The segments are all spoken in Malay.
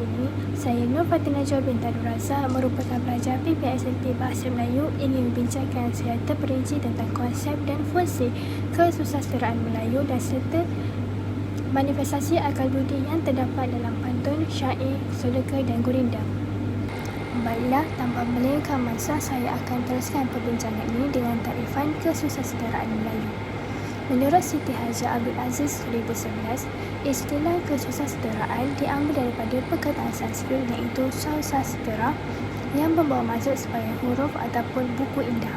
ini, saya Nur Fatina Joel Bintar Raza merupakan pelajar PPSLP Bahasa Melayu ingin membincangkan secara terperinci tentang konsep dan fungsi kesusasteraan Melayu dan serta manifestasi akal budi yang terdapat dalam pantun, syair, sloka dan gurindam. Baiklah, tanpa melengahkan masa, saya akan teruskan perbincangan ini dengan takrifan kesusasteraan Melayu. Menurut Siti Hajah Abdul Aziz 2011, istilah kesusasteraan diambil daripada perkataan Sanskrit iaitu sastra yang membawa maksud sebagai huruf ataupun buku indah.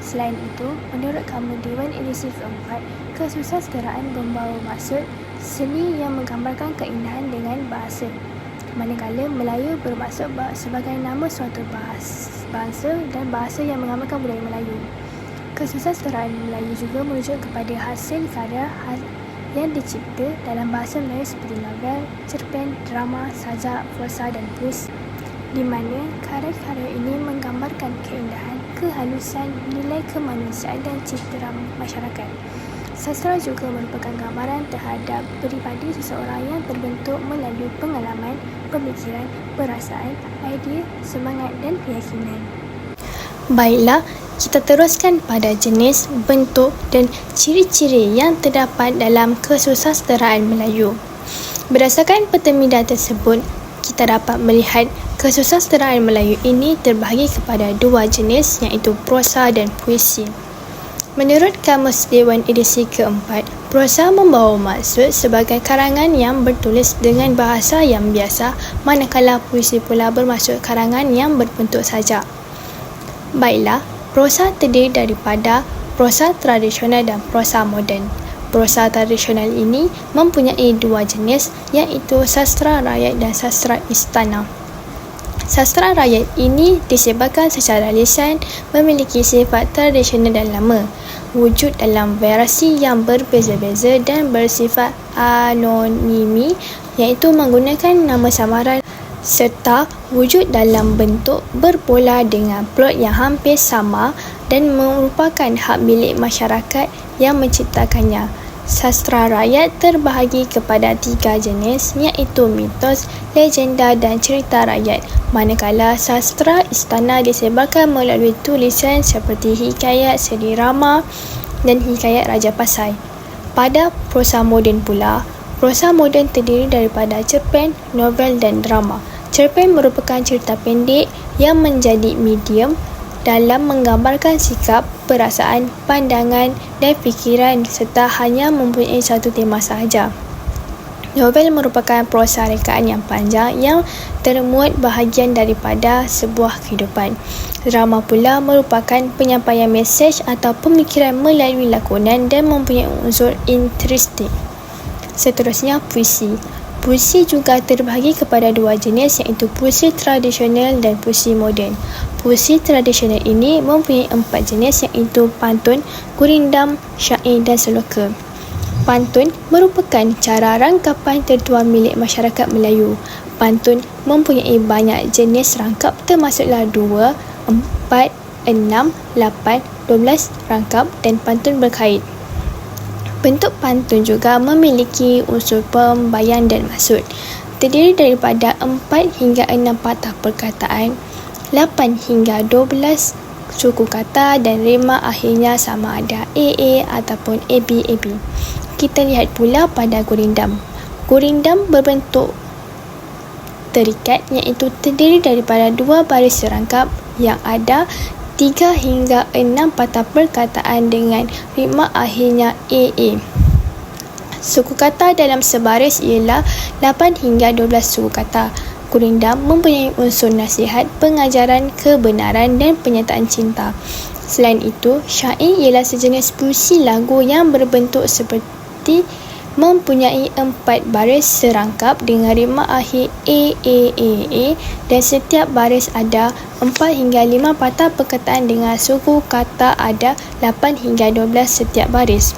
Selain itu, menurut Kamus Dewan edisi keempat, kesusasteraan membawa maksud seni yang menggambarkan keindahan dengan bahasa. Manakala Melayu bermaksud sebagai nama suatu bangsa dan bahasa yang menggambarkan budaya Melayu. Kesusasteraan Melayu juga merujuk kepada hasil karya yang dicipta dalam bahasa Melayu seperti novel, cerpen, drama, sajak, prosa dan puisi, di mana karya-karya ini menggambarkan keindahan, kehalusan, nilai kemanusiaan dan citra masyarakat. Sastra juga merupakan gambaran terhadap peribadi seseorang yang terbentuk melalui pengalaman, pemikiran, perasaan, idea, semangat dan keyakinan. Baiklah, kita teruskan pada jenis, bentuk dan ciri-ciri yang terdapat dalam kesusasteraan Melayu. Berdasarkan pertemidan tersebut, kita dapat melihat kesusasteraan Melayu ini terbahagi kepada dua jenis iaitu prosa dan puisi. Menurut Kamus Dewan edisi keempat, prosa membawa maksud sebagai karangan yang bertulis dengan bahasa yang biasa, manakala puisi pula bermaksud karangan yang berbentuk sajak. Baiklah, prosa terdiri daripada prosa tradisional dan prosa moden. Prosa tradisional ini mempunyai dua jenis iaitu sastra rakyat dan sastra istana. Sastra rakyat ini disebarkan secara lisan, memiliki sifat tradisional dan lama, wujud dalam variasi yang berbeza-beza dan bersifat anonimi iaitu menggunakan nama samaran serta wujud dalam bentuk berpola dengan plot yang hampir sama dan merupakan hak milik masyarakat yang menciptakannya. Sastra rakyat terbahagi kepada tiga jenis iaitu mitos, legenda dan cerita rakyat, manakala sastra istana disebarkan melalui tulisan seperti hikayat Seri Rama dan hikayat Raja Pasai. Pada prosa moden pula, prosa moden terdiri daripada cerpen, novel dan drama. Cerpen merupakan cerita pendek yang menjadi medium dalam menggambarkan sikap, perasaan, pandangan dan fikiran serta hanya mempunyai satu tema sahaja. Novel merupakan prosa rekaan yang panjang yang termuat bahagian daripada sebuah kehidupan. Drama pula merupakan penyampaian mesej atau pemikiran melalui lakonan dan mempunyai unsur intrinsik. Seterusnya, puisi. Puisi juga terbahagi kepada dua jenis iaitu puisi tradisional dan puisi moden. Puisi tradisional ini mempunyai empat jenis iaitu pantun, gurindam, syair dan sloka. Pantun merupakan cara rangkapan tertua milik masyarakat Melayu. Pantun mempunyai banyak jenis rangkap termasuklah 2, 4, 6, 8, 12 rangkap dan pantun berkait. Bentuk pantun juga memiliki unsur pembayan dan maksud. Terdiri daripada 4 hingga 6 patah perkataan, 8 hingga 12 suku kata dan rima akhirnya sama ada AA ataupun AB. Kita lihat pula pada gurindam. Gurindam berbentuk terikat iaitu terdiri daripada 2 baris serangkap yang ada 3 hingga 6 patah perkataan dengan rima akhirnya AA. Suku kata dalam sebaris ialah 8 hingga 12 suku kata. Gurindam mempunyai unsur nasihat, pengajaran, kebenaran dan penyataan cinta. Selain itu, syair ialah sejenis puisi lagu yang berbentuk seperti mempunyai 4 baris serangkap dengan rima akhir AAAA dan setiap baris ada 4 hingga 5 patah perkataan dengan suku kata ada 8 hingga 12 setiap baris.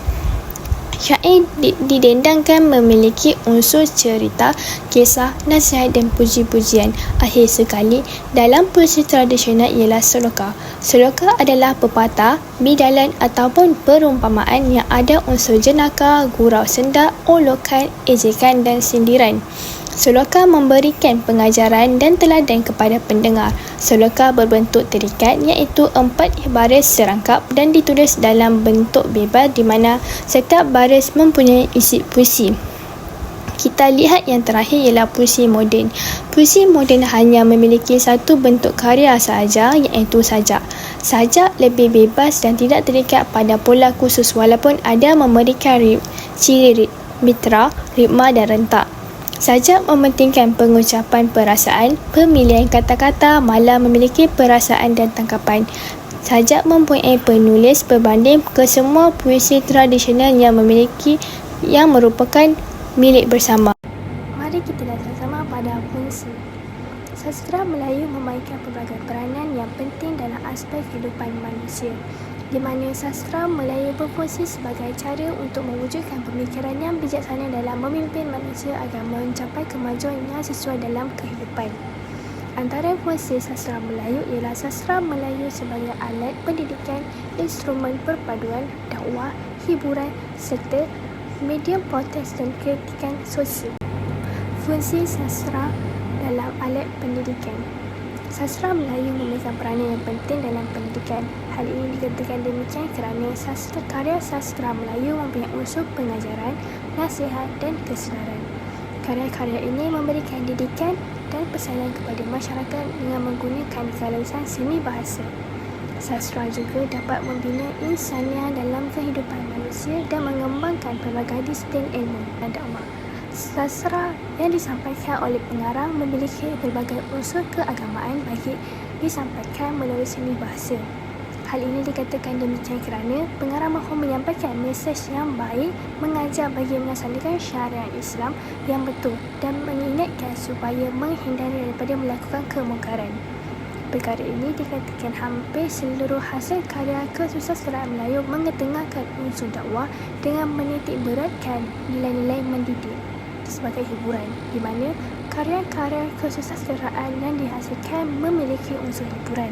Syair didendangkan memiliki unsur cerita, kisah, nasihat dan puji-pujian. Akhir sekali, dalam puisi tradisional ialah sloka. Sloka adalah pepatah, bidalan ataupun perumpamaan yang ada unsur jenaka, gurau senda, olokan, ejekan dan sindiran. Sloka memberikan pengajaran dan teladan kepada pendengar. Sloka berbentuk terikat iaitu 4 baris serangkap dan ditulis dalam bentuk bebas di mana setiap baris mempunyai isi puisi. Kita lihat yang terakhir ialah puisi moden. Puisi moden hanya memiliki satu bentuk karya sahaja iaitu sajak. Sajak lebih bebas dan tidak terikat pada pola khusus walaupun ada memberikan ciri mitra, ritma dan rentak. Sajak mementingkan pengucapan perasaan, pemilihan kata-kata malah memiliki perasaan dan tangkapan. Sajak mempunyai penulis berbanding ke semua puisi tradisional yang merupakan milik bersama. Mari kita lihat sama-sama pada puisi. Sastra Melayu memainkan pelbagai peranan yang penting dalam aspek kehidupan manusia, di mana sastra Melayu berfungsi sebagai cara untuk mewujudkan pemikiran yang bijaksana dalam memimpin manusia agar mencapai kemajuan yang sesuai dalam kehidupan. Antara fungsi sastra Melayu ialah sastra Melayu sebagai alat pendidikan, instrumen perpaduan, dakwah, hiburan serta medium protes dan kritikan sosial. Fungsi sastra dalam alat pendidikan. Sastra Melayu memegang peranan yang penting dalam pendidikan. Hal ini dikatakan demikian kerana karya sastra Melayu mempunyai unsur pengajaran, nasihat dan kesedaran. Karya-karya ini memberikan didikan dan pesanan kepada masyarakat dengan menggunakan galasan seni bahasa. Sastra juga dapat membina insaniah dalam kehidupan manusia dan mengembangkan pelbagai disiplin ilmu dan dakwah. Sastra yang disampaikan oleh pengarang memiliki pelbagai unsur keagamaan bagi disampaikan melalui seni bahasa. Hal ini dikatakan demikian kerana pengarang mahu menyampaikan mesej yang baik, mengajar bagi melaksanakan syariat Islam yang betul dan mengingatkan supaya menghindari daripada melakukan kemungkaran. Perkara ini dikatakan hampir seluruh hasil karya kesusasteraan Melayu mengetengahkan unsur dakwah dengan menitik beratkan nilai-nilai mendidik sebagai hiburan, di mana karya-karya kesusasteraan yang dihasilkan memiliki unsur hiburan.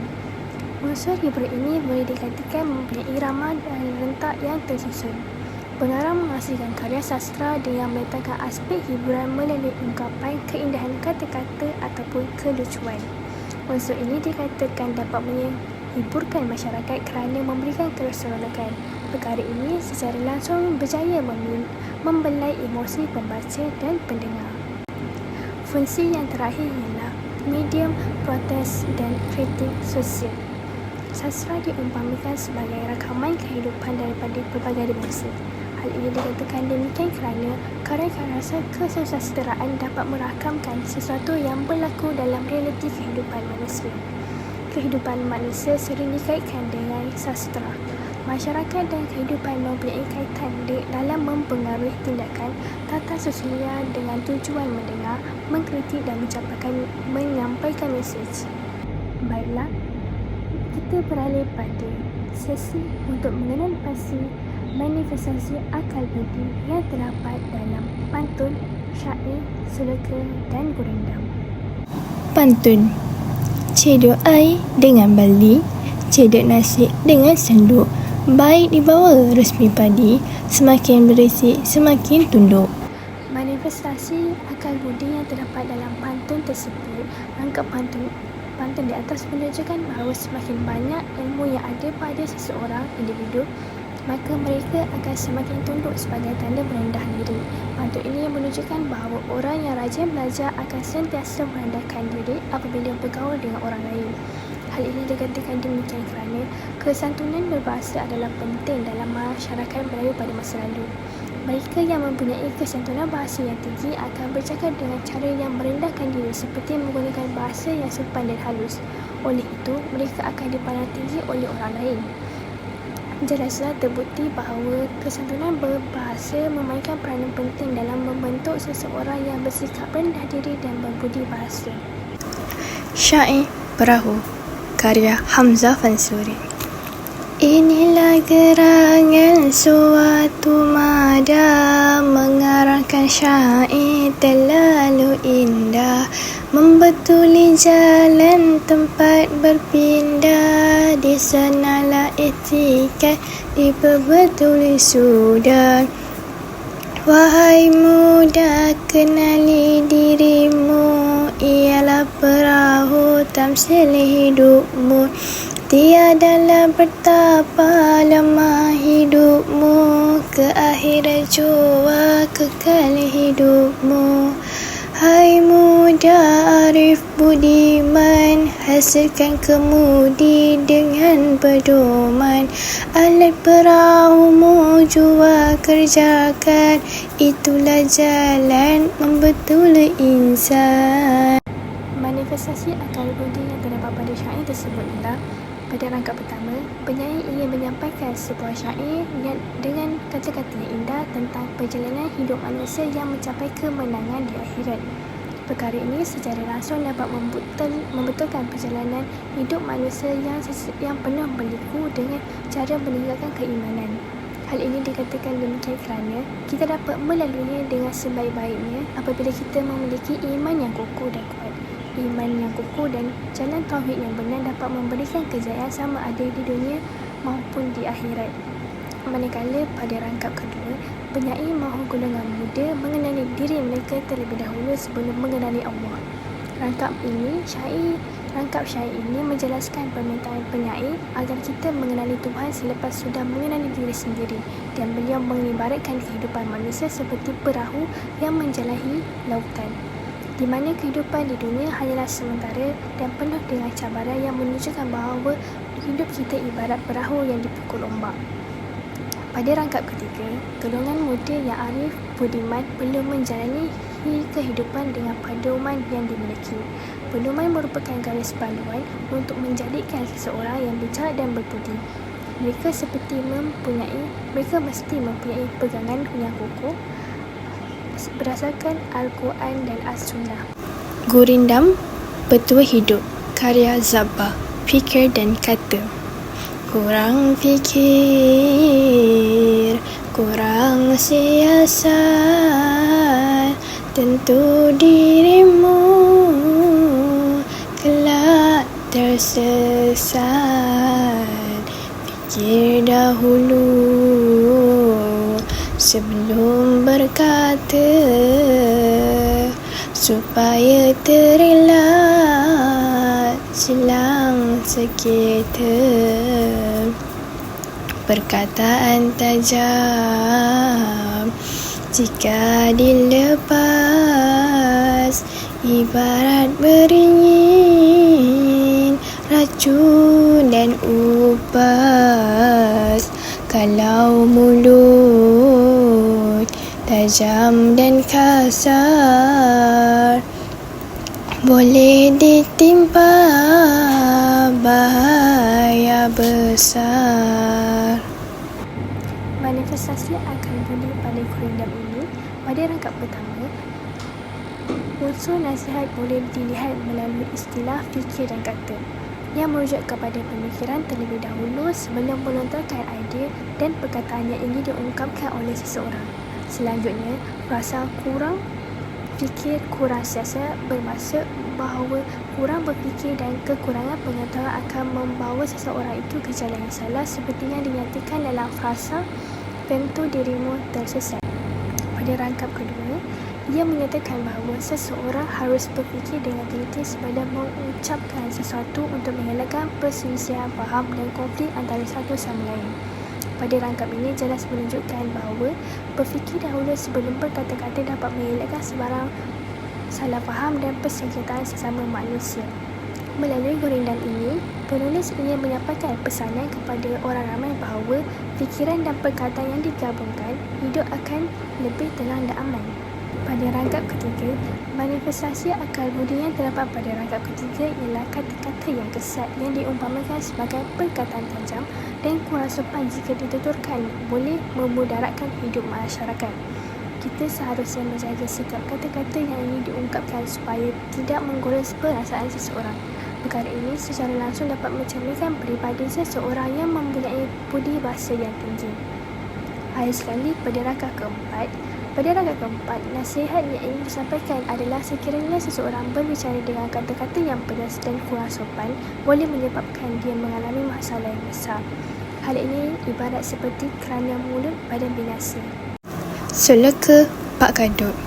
Unsur hiburan ini boleh dikatakan mempunyai irama dan rentak yang tersusun. Pengarang menghasilkan karya sastra dengan meletakkan aspek hiburan melalui ungkapan, keindahan kata-kata ataupun kelucuan. Unsur ini dikatakan dapat menghiburkan masyarakat kerana memberikan keseronokan. Perkara ini secara langsung berjaya membelai emosi pembaca dan pendengar. Fungsi yang terakhir ialah medium protes dan kritik sosial. Sastra diumpamakan sebagai rakaman kehidupan daripada pelbagai dimensi. Hal ini dikatakan demikian kerana karya-karya kesusasteraan dapat merakamkan sesuatu yang berlaku dalam realiti kehidupan manusia. Kehidupan manusia sering dikaitkan dengan sastra. Masyarakat dan kehidupan mempunyai kaitan dalam mempengaruhi tindakan tata susulia dengan tujuan mendengar, mengkritik dan menyampaikan mesej. Baiklah, kita beralih pada sesi untuk mengenal pasti manifestasi akal budi yang terdapat dalam pantun, syair, sloka dan gurindam. Pantun. Cedok air dengan bali, cedok nasi dengan senduk. Baik dibawa resmi padi, semakin berisik semakin tunduk. Manifestasi akal budi yang terdapat dalam pantun tersebut, rangkap pantun di atas menunjukkan bahawa semakin banyak ilmu yang ada pada seseorang individu, maka mereka akan semakin tunduk sebagai tanda merendah diri. Pantun ini menunjukkan bahawa orang yang rajin belajar akan sentiasa merendahkan diri apabila bergaul dengan orang lain. Hal ini dikatakan demikian kerana kesantunan berbahasa adalah penting dalam masyarakat Melayu pada masa lalu. Mereka yang mempunyai kesantunan bahasa yang tinggi akan bercakap dengan cara yang merendahkan diri seperti menggunakan bahasa yang sopan dan halus. Oleh itu, mereka akan dipandang tinggi oleh orang lain. Jelaslah terbukti bahawa kesantunan berbahasa memainkan peranan penting dalam membentuk seseorang yang bersikap rendah diri dan berbudi bahasa. Syair Perahu, karya Hamzah Fansuri. Inilah gerangan suatu mada, mengarangkan syair terlalu indah, membetuli jalan tempat berpindah, di sanalah etikat diperbetuli sudah. Wahai muda, kenali dirimu, ialah perahu tamsil hidupmu. Tiadalah betapa lama hidupmu, ke akhirat jua kekal hidupmu. Hai muda arif budiman, hasilkan kemudi dengan pedoman. Alat perahumu jua kerjakan, itulah jalan membetul insan. Manifestasi akal budi yang terdapat pada syair tersebut ialah: pada rangkap pertama, penyair ingin menyampaikan sebuah syair dengan kata-kata yang indah tentang perjalanan hidup manusia yang mencapai kemenangan di akhirat. Perkara ini secara langsung dapat membetulkan perjalanan hidup manusia yang penuh berliku dengan cara meninggalkan keimanan. Hal ini dikatakan demikian kerana kita dapat melaluinya dengan sebaik-baiknya apabila kita memiliki iman yang kokoh dan kuat. Iman yang kokoh dan jalan tauhid yang benar dapat memberikan kejayaan sama ada di dunia maupun di akhirat. Manakala pada rangkap kedua, penyair mahu golongan muda mengenali diri mereka terlebih dahulu sebelum mengenali Allah. Rangkap syair ini menjelaskan permintaan penyair agar kita mengenali Tuhan selepas sudah mengenali diri sendiri, dan beliau mengibaratkan kehidupan manusia seperti perahu yang menjelahi lautan, di mana kehidupan di dunia hanyalah sementara dan penuh dengan cabaran yang menunjukkan bahawa hidup kita ibarat perahu yang dipukul ombak. Pada rangkap ketiga, golongan muda yang arif budiman perlu menjalani kehidupan dengan pedoman yang dimiliki. Pedoman merupakan garis panduan untuk menjadikan seseorang yang bijak dan berbudi. Mereka mesti mempunyai pegangan yang kokoh berdasarkan Al-Quran dan As-Sunnah. Gurindam Petua Hidup, karya Zabba. Fikir dan kata. Kurang fikir, kurang siasat, tentu dirimu kelak tersesat. Fikir dahulu sebelum berkata, supaya terelak silang sekitar. Perkataan tajam jika dilepas, ibarat beringin, racun dan upas. Kalau mulut tajam dan kasar, boleh ditimpa bahaya besar. Manifestasi akal budi pada gurindam ini, pada rangkap pertama, unsur nasihat boleh dilihat melalui istilah fikir dan kata, yang merujuk kepada pemikiran terlebih dahulu sebelum melontarkan idea dan perkataan yang ingin diungkapkan oleh seseorang. Selanjutnya, rasa kurang fikir, kurang siasat bermaksud bahawa kurang berfikir dan kekurangan pengetahuan akan membawa seseorang itu ke jalan yang salah, seperti yang dinyatakan dalam frasa tentu dirimu tersesat. Pada rangkap kedua, ia menyatakan bahawa seseorang harus berfikir dengan teliti sebelum mengucapkan sesuatu untuk mengelakkan perselisihan faham dan konflik antara satu sama lain. Pada rangkap ini jelas menunjukkan bahawa berfikir dahulu sebelum berkata-kata dapat mengelakkan sebarang salah faham dan persengketaan sesama manusia. Melalui gurindam ini, penulis ingin menyampaikan pesanan kepada orang ramai bahawa fikiran dan perkataan yang digabungkan, hidup akan lebih tenang dan aman. Pada rangkap ketiga, manifestasi akal budi yang terdapat pada rangkap ketiga ialah kata-kata yang kesat yang diumpamakan sebagai perkataan tajam dan kurang sopan jika dituturkan boleh memudaratkan hidup masyarakat. Kita seharusnya menjaga sikap kata-kata yang ingin diungkapkan supaya tidak menggores perasaan seseorang. Perkara ini secara langsung dapat mencerminkan peribadi seseorang yang mempunyai budi bahasa yang tinggi. Akhir sekali, pada rangkap keempat, nasihat yang ingin disampaikan adalah sekiranya seseorang berbicara dengan kata-kata yang pedas dan kurang sopan, boleh menyebabkan dia mengalami masalah yang besar. Hal ini ibarat seperti kerana mulut badan binasa. Seleka Pak Kadut.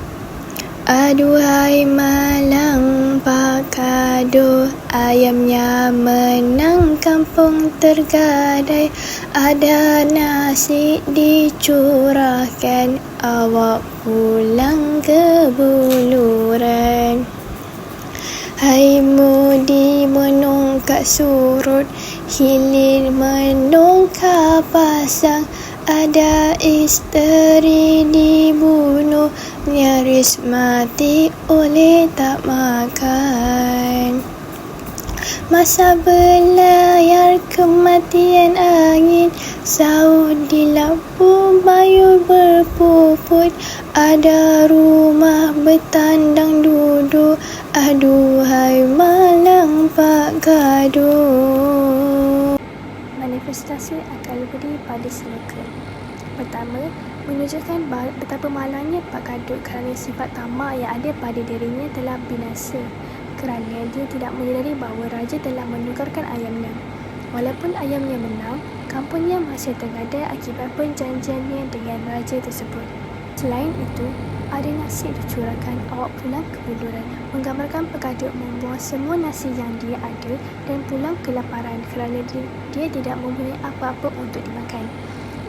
Aduhai malang Pak Kadut, ayamnya menang kampung tergadai. Ada nasi dicurahkan, awak pulang ke buluran. Hai mudi menungkak surut, hilir menungkak pasang. Ada isteri dibunuh, nyaris mati oleh tak makan. Masa berlayar kematian angin, sauh di lampu bayu berpuput. Ada rumah bertandang duduk, aduhai malang Pak Kadut. Manifestasi akal budi pada Seleka. Pertama, menunjukkan betapa malangnya Pak Kadut kerana sifat tamak yang ada pada dirinya telah binasa, kerana dia tidak menyedari bahawa raja telah menukarkan ayamnya. Walaupun ayamnya menang, kampungnya masih tergadai akibat perjanjiannya dengan raja tersebut. Selain itu, ada nasi dicurahkan, awak pulang ke buluran, menggambarkan Pak Kadut membuang semua nasi yang dia ada dan pulang kelaparan kerana dia tidak mempunyai apa-apa untuk dimakan.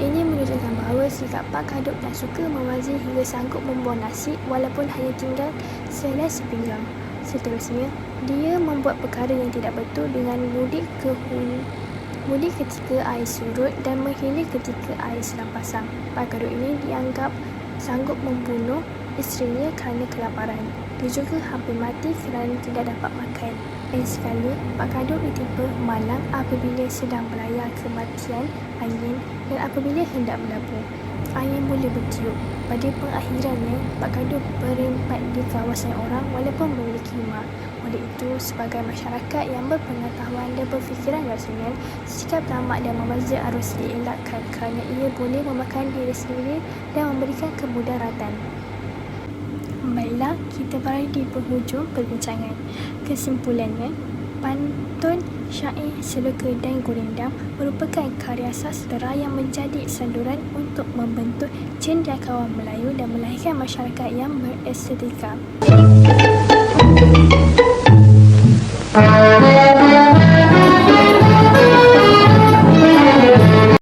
Ini menunjukkan bahawa sikap Pak Kadut yang suka mewazir hingga sanggup membuang nasi walaupun hanya tinggal selai sepinggang. Seterusnya, dia membuat perkara yang tidak betul dengan mudik ketika air surut dan menghilir ketika air sedang pasang. Pak Kadut ini dianggap sanggup membunuh isterinya kerana kelaparan. Dia juga hampir mati kerana tidak dapat makan. Lain sekali, Pak Kadut ditimpa malang apabila sedang melayar kematian angin dan apabila hendak melabur. Angin boleh bertiup. Pada pengakhirannya, Pak Kadut berempat di kawasan orang walaupun memiliki rumah. Oleh itu, sebagai masyarakat yang berpengetahuan dan berfikiran rasional, sikap tamak dan membazir harus dielakkan kerana ia boleh memakan diri sendiri dan memberikan kemudaratan. Baiklah, kita berada di penghujung perbincangan. Kesimpulannya, pantun, syair, seleka dan gurindam merupakan karya sastera yang menjadi sanduran untuk membentuk cendekiawan Melayu dan melahirkan masyarakat yang berestetika.